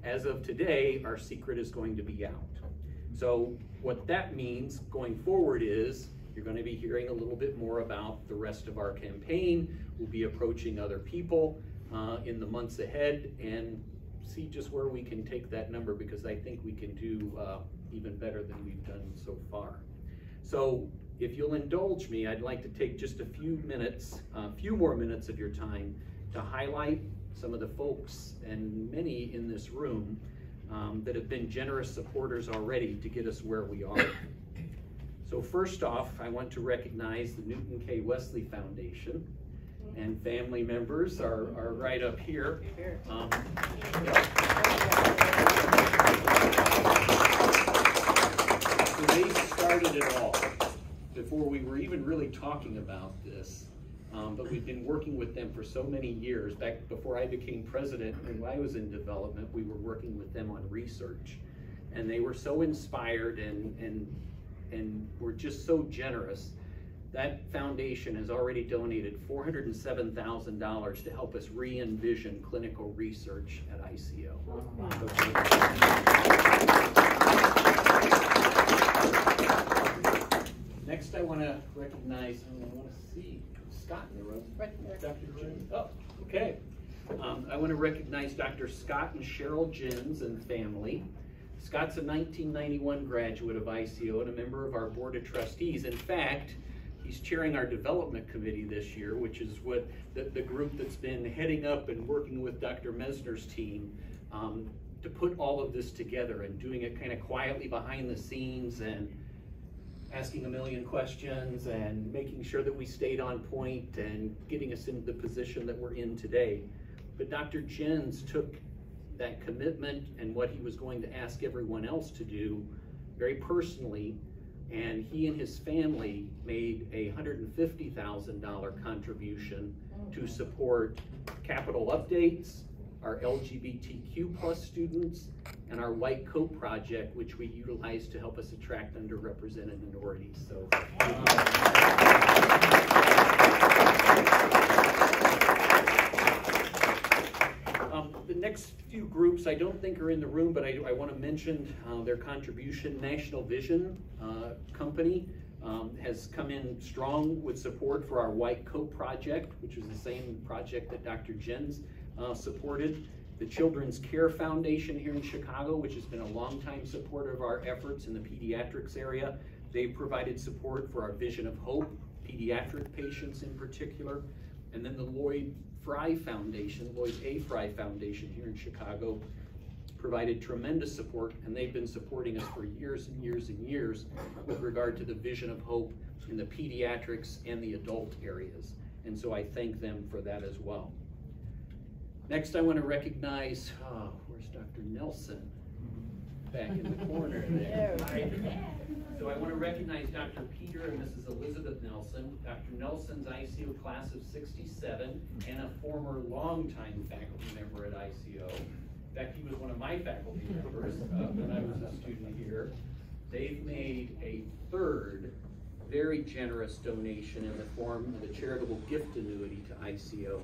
As of today, our secret is going to be out. So what that means going forward is you're going to be hearing a little bit more about the rest of our campaign. We'll be approaching other people in the months ahead and see just where we can take that number, because I think we can do even better than we've done so far. So if you'll indulge me, I'd like to take just a few more minutes of your time to highlight some of the folks, and many in this room, that have been generous supporters already to get us where we are. So first off, I want to recognize the Newton K. Wesley Foundation, and family members are right up here. So they started it all before we were even really talking about this. But we've been working with them for so many years. Back before I became president and when I was in development, we were working with them on research. And they were so inspired and were just so generous. That foundation has already donated $407,000 to help us re-envision clinical research at ICO. Next, I want to recognize, I want to see Scott in the room. Right there. Dr. Jins. Oh, okay. I want to recognize Dr. Scott and Cheryl Jins and family. Scott's a 1991 graduate of ICO and a member of our board of trustees. In fact, he's chairing our development committee this year, which is what the group that's been heading up and working with Dr. Mesner's team to put all of this together and doing it kind of quietly behind the scenes and asking a million questions and making sure that we stayed on point and getting us into the position that we're in today. But Dr. Jins took that commitment and what he was going to ask everyone else to do very personally, and he and his family made a $150,000 contribution to support capital updates, our LGBTQ plus students, and our White Coat Project, which we utilize to help us attract underrepresented minorities. So, the next few groups I don't think are in the room, but I want to mention their contribution. National Vision Company has come in strong with support for our White Coat Project, which is the same project that Dr. Jins supported. The Children's Care Foundation here in Chicago, which has been a longtime supporter of our efforts in the pediatrics area, they've provided support for our Vision of Hope, pediatric patients in particular. And then the Lloyd A. Fry Foundation here in Chicago provided tremendous support, and they've been supporting us for years and years and years with regard to the Vision of Hope in the pediatrics and the adult areas. And so I thank them for that as well. Next, I want to recognize, where's Dr. Nelson? Back in the corner there. So I want to recognize Dr. Peter and Mrs. Elizabeth Nelson. Dr. Nelson's ICO class of '67 and a former longtime faculty member at ICO. In fact, he was one of my faculty members when I was a student here. They've made a third very generous donation in the form of a charitable gift annuity to ICO.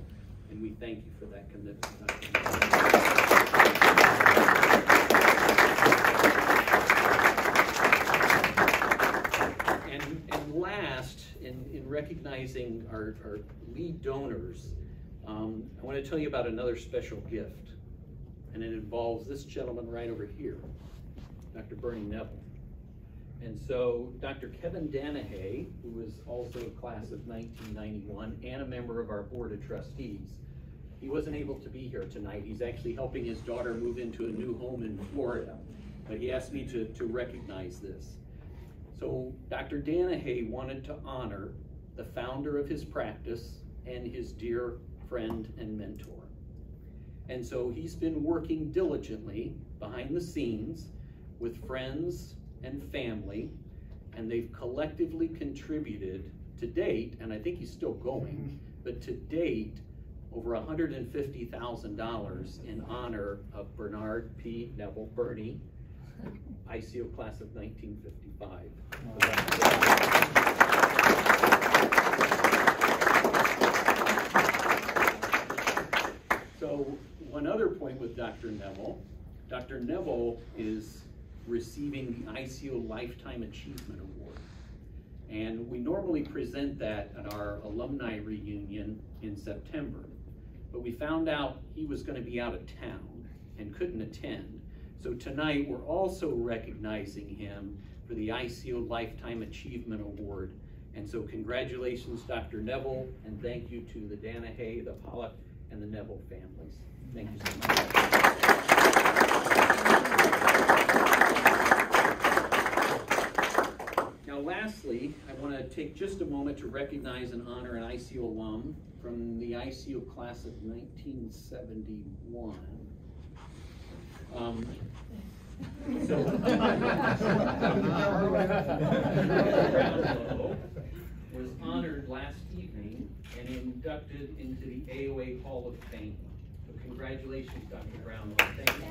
And we thank you for that commitment. And last, in recognizing our lead donors, I want to tell you about another special gift. And it involves this gentleman right over here, Dr. Bernie Neville. And so Dr. Kevin Danahay, who was also a class of 1991 and a member of our board of trustees, he wasn't able to be here tonight. He's actually helping his daughter move into a new home in Florida, but he asked me to recognize this. So Dr. Danahay wanted to honor the founder of his practice and his dear friend and mentor. And so he's been working diligently behind the scenes with friends and family, and they've collectively contributed to date, and I think he's still going, but to date, over $150,000 in honor of Bernard P. Neville, Bernie, ICO class of 1955. So one other point with Dr. Neville, Dr. Neville is receiving the ICO Lifetime Achievement Award. And we normally present that at our alumni reunion in September. But we found out he was going to be out of town and couldn't attend. So tonight we're also recognizing him for the ICO Lifetime Achievement Award. And so congratulations, Dr. Neville, and thank you to the Danahay, the Pollock, and the Neville families. Thank you so much. Now lastly, I want to take just a moment to recognize and honor an ICO alum from the ICO class of 1971. Was honored last evening and inducted into the AOA Hall of Fame. So congratulations, Dr. Brownlow. Thank you.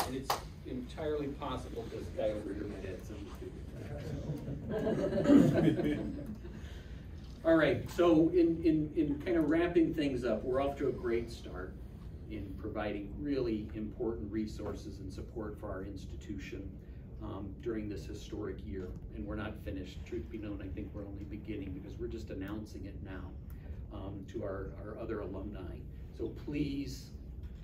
And it's entirely possible this guy over here might add something. All right, so in kind of wrapping things up, we're off to a great start in providing really important resources and support for our institution during this historic year. And we're not finished. Truth be known, I think we're only beginning because we're just announcing it now to our other alumni. So please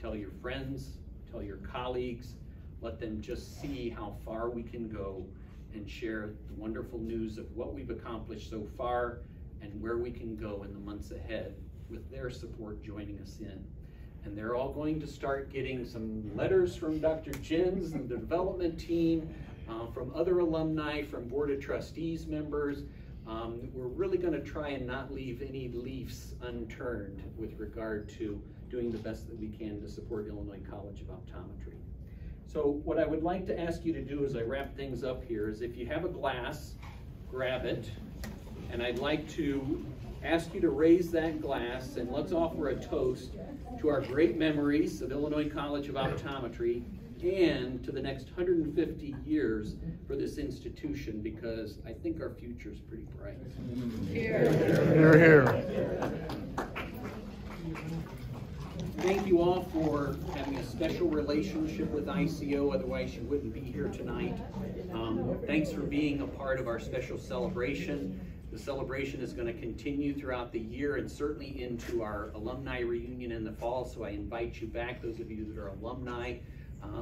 tell your friends, tell your colleagues, let them just see how far we can go and share the wonderful news of what we've accomplished so far and where we can go in the months ahead with their support joining us in. And they're all going to start getting some letters from Dr. Jens and the development team, from other alumni, from Board of Trustees members. We're really going to try and not leave any leaves unturned with regard to doing the best that we can to support Illinois College of Optometry. So what I would like to ask you to do as I wrap things up here is if you have a glass, grab it. And I'd like to ask you to raise that glass and let's offer a toast to our great memories of Illinois College of Optometry and to the next 150 years for this institution, because I think our future is pretty bright. Here. Here, here. Thank you all for having a special relationship with ICO, otherwise you wouldn't be here tonight. Thanks for being a part of our special celebration. The celebration is going to continue throughout the year and certainly into our alumni reunion in the fall, so I invite you back, those of you that are alumni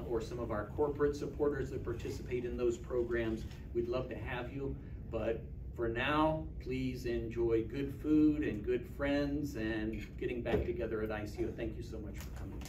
or some of our corporate supporters that participate in those programs. We'd love to have you, but for now, please enjoy good food and good friends and getting back together at ICO. Thank you so much for coming.